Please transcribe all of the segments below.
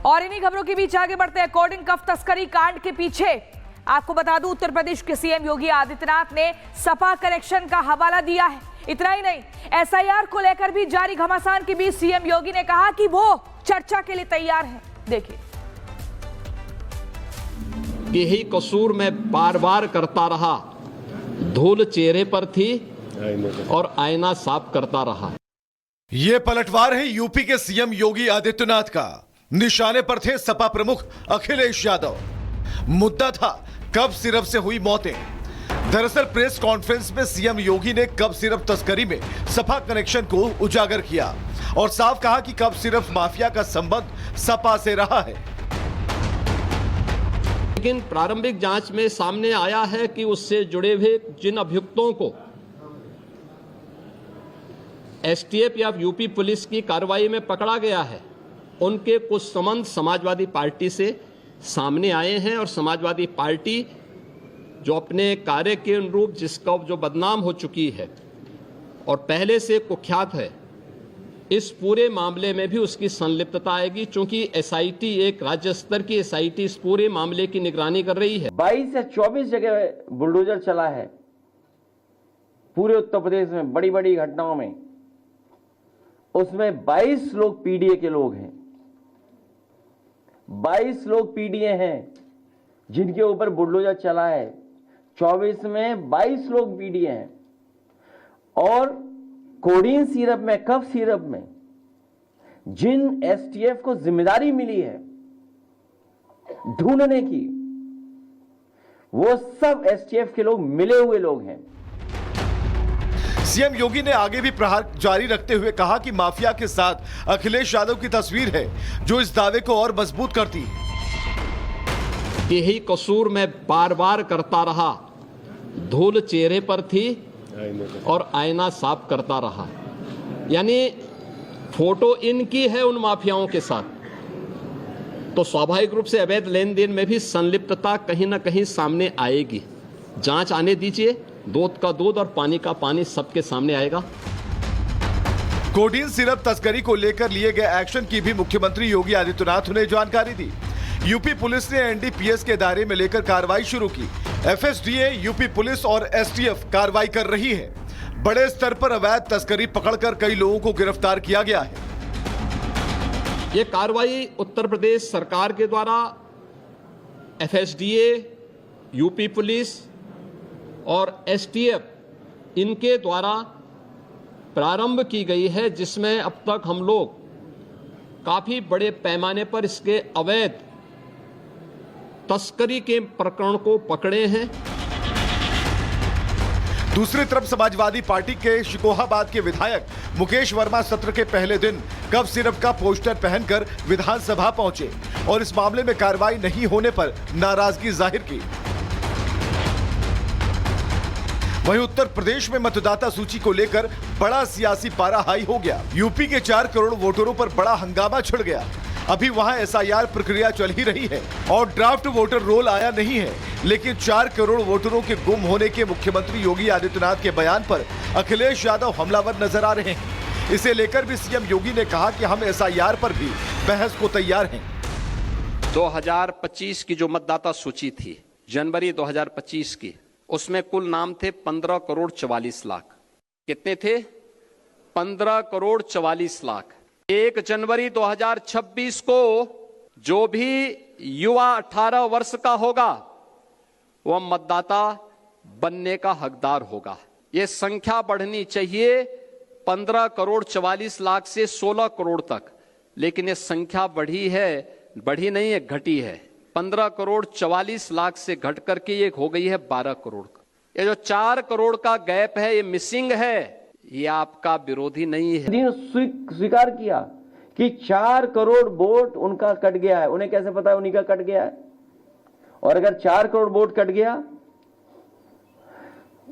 और इन्हीं खबरों के बीच आगे बढ़ते हैं। कोडिंग कफ तस्करी कांड के पीछे आपको बता दूं, उत्तर प्रदेश के सीएम योगी आदित्यनाथ ने सपा कनेक्शन का हवाला दिया है। इतना ही नहीं, एसआईआर को लेकर भी जारी घमासान के बीच सीएम योगी ने कहा कि वो चर्चा के लिए तैयार हैं। देखिए, यही कसूर मैं बार बार करता रहा, धूल चेहरे पर थी और आईना साफ करता रहा। ये पलटवार है यूपी के सीएम योगी आदित्यनाथ का। निशाने पर थे सपा प्रमुख अखिलेश यादव। मुद्दा था कफ सिरप से हुई मौतें। दरअसल प्रेस कॉन्फ्रेंस में सीएम योगी ने कफ सिरप तस्करी में सपा कनेक्शन को उजागर किया और साफ कहा कि कफ सिरप माफिया का संबंध सपा से रहा है। लेकिन प्रारंभिक जांच में सामने आया है कि उससे जुड़े हुए जिन अभियुक्तों को एसटीएफ या यूपी पुलिस की कार्रवाई में पकड़ा गया है, उनके कुछ संबंध समाजवादी पार्टी से सामने आए हैं और समाजवादी पार्टी जो अपने कार्य के अनुरूप जिसका जो बदनाम हो चुकी है और पहले से कुख्यात है, इस पूरे मामले में भी उसकी संलिप्तता आएगी। चूंकि एसआईटी एक राज्य स्तर की एसआईटी इस पूरे मामले की निगरानी कर रही है। 22 या 24 जगह बुलडोजर चला है पूरे उत्तर प्रदेश में, बड़ी बड़ी घटनाओं में। उसमें 22 लोग पीडीए के लोग हैं। 22 लोग पीडीए हैं जिनके ऊपर बुलडोजर चला है। 24 में 22 लोग पीडीए हैं। और कोडीन सिरप में, कफ सिरप में जिन एसटीएफ को जिम्मेदारी मिली है ढूंढने की, वो सब एसटीएफ के लोग मिले हुए लोग हैं। सीएम योगी ने आगे भी प्रहार जारी रखते हुए कहा कि माफिया के साथ अखिलेश यादव की तस्वीर है जो इस दावे को और मजबूत करती है। यही कसूर मैं बार बार करता रहा, धूल चेहरे पर थी और आईना साफ करता रहा। यानी फोटो इनकी है उन माफियाओं के साथ, तो स्वाभाविक रूप से अवैध लेन देन में भी संलिप्तता कहीं ना कहीं सामने आएगी। जांच आने दीजिए, दूध का दूध और पानी का पानी सबके सामने आएगा। कोडीन सिरप तस्करी को लेकर लिए गए एक्शन की भी मुख्यमंत्री योगी आदित्यनाथ ने जानकारी दी। यूपी पुलिस ने एनडीपीएस के दायरे में लेकर कार्रवाई शुरू की। एफएसडीए, यूपी पुलिस और एसटीएफ कार्रवाई कर रही है। बड़े स्तर पर अवैध तस्करी पकड़कर कई लोगों को गिरफ्तार किया गया है। ये कार्रवाई उत्तर प्रदेश सरकार के द्वारा एफएसडीए, यूपी पुलिस और एसटीएफ इनके द्वारा प्रारंभ की गई है, जिसमें अब तक हम लोग काफी बड़े पैमाने पर इसके अवैध तस्करी के प्रकरण को पकड़े हैं। दूसरी तरफ समाजवादी पार्टी के शिकोहाबाद के विधायक मुकेश वर्मा सत्र के पहले दिन कफ सिरप का पोस्टर पहनकर विधानसभा पहुंचे और इस मामले में कार्रवाई नहीं होने पर नाराजगी जाहिर की। वहीं उत्तर प्रदेश में मतदाता सूची को लेकर बड़ा सियासी पारा हाई हो गया। यूपी के 4 करोड़ वोटरों पर बड़ा हंगामा छिड़ गया। अभी वहां एसआईआर प्रक्रिया चल ही रही है और ड्राफ्ट वोटर रोल आया नहीं है, लेकिन 4 करोड़ वोटरों के गुम होने के मुख्यमंत्री योगी आदित्यनाथ के बयान पर अखिलेश यादव हमलावर नजर आ रहे हैं। इसे लेकर भी सीएम योगी ने कहा कि हम एसआईआर पर भी बहस को तैयार हैं। 2025 की जो मतदाता सूची थी जनवरी 2025 की, उसमें कुल नाम थे 15 करोड़ 44 लाख। कितने थे? 15 करोड़ 44 लाख। 1 जनवरी 2026 को जो भी युवा 18 वर्ष का होगा वह मतदाता बनने का हकदार होगा। यह संख्या बढ़नी चाहिए 15 करोड़ 44 लाख से 16 करोड़ तक, लेकिन यह संख्या बढ़ी नहीं है, घटी है। 15 करोड़ 44 लाख से घट करके ये हो गई है 12 करोड़। ये जो 4 करोड़ का गैप है, ये मिसिंग है। ये आपका विरोधी नहीं है। स्वीकार किया कि 4 करोड़ वोट उनका कट गया है। उन्हें कैसे पता है उन्हीं का कट गया है? और अगर 4 करोड़ वोट कट गया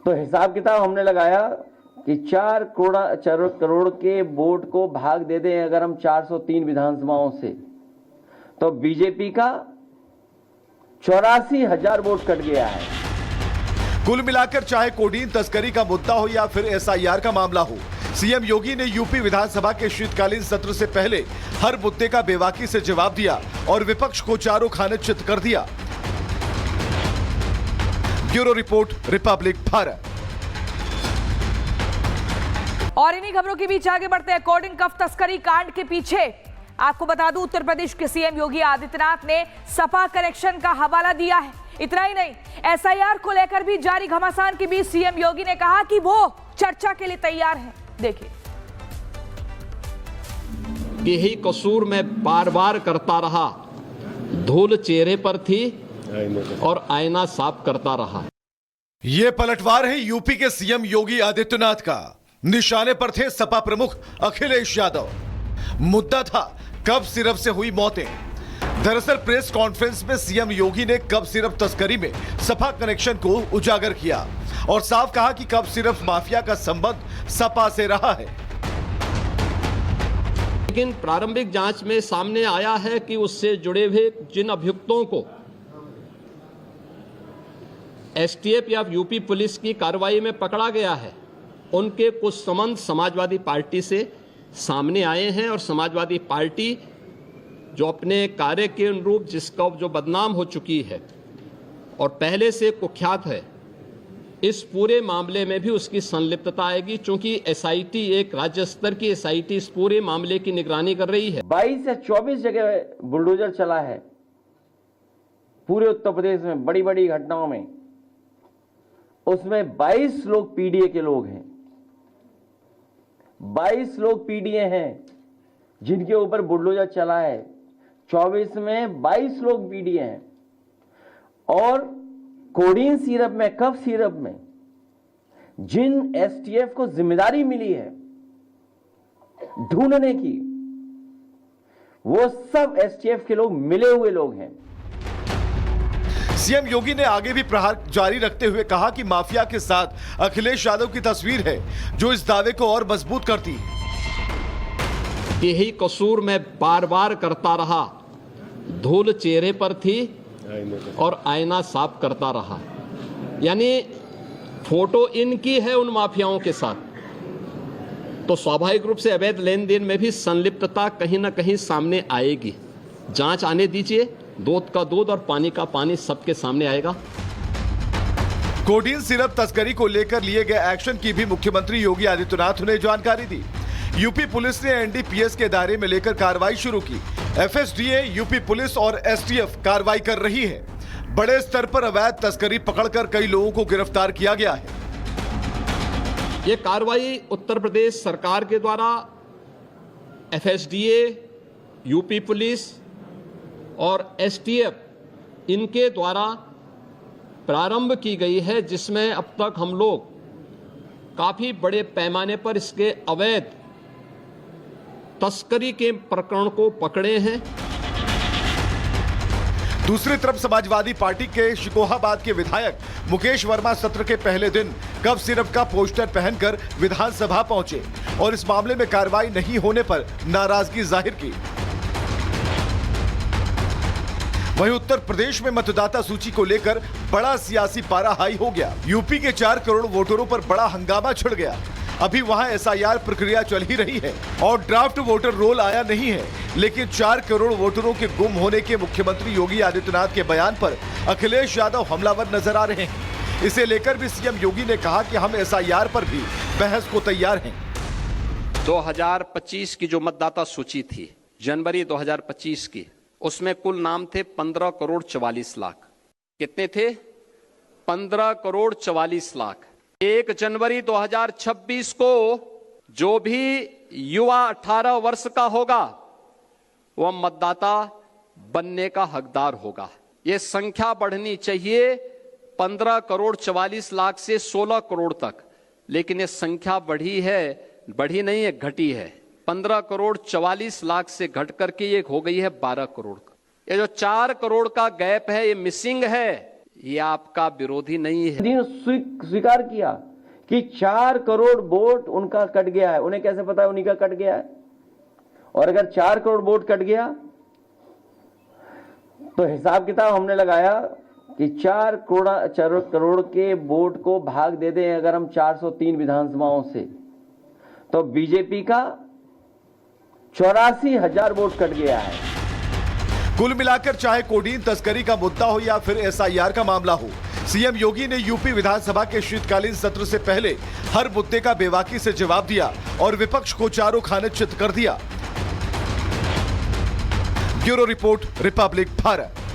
तो हिसाब किताब हमने लगाया कि 4 करोड़ के वोट को भाग दे दें अगर हम 403 विधानसभाओं से, तो बीजेपी का 84,000 वोट कट गया है। कुल मिलाकर चाहे कोडीन तस्करी का मुद्दा हो या फिर एसआईआर का मामला हो, सीएम योगी ने यूपी विधानसभा के शीतकालीन सत्र से पहले हर मुद्दे का बेबाकी से जवाब दिया और विपक्ष को चारों खाने चित कर दिया। Bureau report, Republic Bharat. और इन्हीं खबरों के बीच आगे बढ़ते हैं। कोडिंग कफ तस्करी कांड के पीछे आपको बता दूं, उत्तर प्रदेश के सीएम योगी आदित्यनाथ ने सपा कनेक्शन का हवाला दिया है। इतना ही नहीं, एसआईआर को लेकर भी जारी घमासान के बीच सीएम योगी ने कहा कि वो चर्चा के लिए तैयार है। देखिए, यही कसूर मैं बार बार करता रहा, धूल चेहरे पर थी और आईना साफ करता रहा। ये पलटवार है यूपी के सीएम योगी आदित्यनाथ का। निशाने पर थे सपा प्रमुख अखिलेश यादव। मुद्दा था कप सिरप से हुई मौतें। दरअसल प्रेस कॉन्फ्रेंस में सीएम योगी ने कप सिरप तस्करी में सपा कनेक्शन को उजागर किया और साफ कहा कि कप सिरप माफिया का संबंध सपा से रहा है। लेकिन प्रारंभिक जांच में सामने आया है कि उससे जुड़े हुए जिन अभियुक्तों को एसटीएफ या यूपी पुलिस की कार्रवाई में पकड़ा गया है, उनके कुछ संबंध समाजवादी पार्टी से सामने आए हैं और समाजवादी पार्टी जो अपने कार्य के अनुरूप जिसका जो बदनाम हो चुकी है और पहले से कुख्यात है, इस पूरे मामले में भी उसकी संलिप्तता आएगी, क्योंकि एसआईटी एक राज्य स्तर की एसआईटी इस पूरे मामले की निगरानी कर रही है। 22 या 24 जगह बुलडोजर चला है पूरे उत्तर प्रदेश में, बड़ी बड़ी घटनाओं में। उसमें 22 लोग पीडीए के लोग हैं। 22 लोग पीडीए हैं जिनके ऊपर बुलडोजर चला है। 24 में 22 लोग पीडीए हैं। और कोडीन सिरप में, कफ सिरप में जिन एसटीएफ को जिम्मेदारी मिली है ढूंढने की, वो सब एसटीएफ के लोग मिले हुए लोग हैं। सीएम योगी ने आगे भी प्रहार जारी रखते हुए कहा कि माफिया के साथ अखिलेश यादव की तस्वीर है जो इस दावे को और मजबूत करती है। यही कसूर मैं बार बार करता रहा, धूल चेहरे पर थी और आईना साफ करता रहा। यानी फोटो इनकी है उन माफियाओं के साथ, तो स्वाभाविक रूप से अवैध लेन देन में भी संलिप्तता कहीं ना कहीं सामने आएगी। जांच आने दीजिए, दूध का दूध और पानी का पानी सबके सामने आएगा। कोडीन सिरप तस्करी को लेकर लिए गए एक्शन की भी मुख्यमंत्री योगी आदित्यनाथ ने जानकारी दी। यूपी पुलिस ने एनडीपीएस के दायरे में लेकर कार्रवाई शुरू की। एफएसडीए, यूपी पुलिस और एसटीएफ कार्रवाई कर रही है। बड़े स्तर पर अवैध तस्करी पकड़कर कई लोगों को गिरफ्तार किया गया है। ये कार्रवाई उत्तर प्रदेश सरकार के द्वारा एफएसडीए, यूपी पुलिस और एसटीएफ इनके द्वारा प्रारंभ की गई है, जिसमें अब तक हम लोग काफी बड़े पैमाने पर इसके अवैध तस्करी के प्रकरण को पकड़े हैं। दूसरी तरफ समाजवादी पार्टी के शिकोहाबाद के विधायक मुकेश वर्मा सत्र के पहले दिन कफ सिरप का पोस्टर पहनकर विधानसभा पहुंचे और इस मामले में कार्रवाई नहीं होने पर नाराजगी जाहिर की। वहीं उत्तर प्रदेश में मतदाता सूची को लेकर बड़ा सियासी पारा हाई हो गया। यूपी के 4 करोड़ वोटरों पर बड़ा हंगामा छिड़ गया। अभी वहां एसआईआर प्रक्रिया चल ही रही है और ड्राफ्ट वोटर रोल आया नहीं है, लेकिन 4 करोड़ वोटरों के गुम होने के मुख्यमंत्री योगी आदित्यनाथ के बयान पर अखिलेश यादव हमलावर नजर आ रहे हैं। इसे लेकर भी सीएम योगी ने कहा कि हम एसआईआर पर भी बहस को तैयार हैं। 2025 की जो मतदाता सूची थी जनवरी 2025 की, उसमें कुल नाम थे 15 करोड़ 44 लाख। कितने थे? 15 करोड़ 44 लाख। 1 जनवरी 2026 को जो भी युवा 18 वर्ष का होगा वह मतदाता बनने का हकदार होगा। यह संख्या बढ़नी चाहिए 15 करोड़ 44 लाख से 16 करोड़ तक, लेकिन यह संख्या बढ़ी नहीं है, घटी है। 15 करोड़ 44 लाख से घट करके ये हो गई है 12 करोड़ का। ये जो 4 करोड़ का गैप है, ये मिसिंग है, ये आपका विरोधी नहीं है। स्वीकार किया कि 4 करोड़ वोट उनका कट गया है। उन्हें कैसे पता है उन्हीं का कट गया है? और अगर 4 करोड़ वोट कट गया तो हिसाब किताब हमने लगाया कि 4 करोड़ के वोट को भाग दे दें अगर हम 403 विधानसभाओं से, तो बीजेपी का 84,000 वोट कट गया है। कुल मिलाकर चाहे कोडीन तस्करी का मुद्दा हो या फिर एसआईआर का मामला हो, सीएम योगी ने यूपी विधानसभा के शीतकालीन सत्र से पहले हर मुद्दे का बेबाकी से जवाब दिया और विपक्ष को चारों खाने चित कर दिया। Bureau report, Republic Bharat.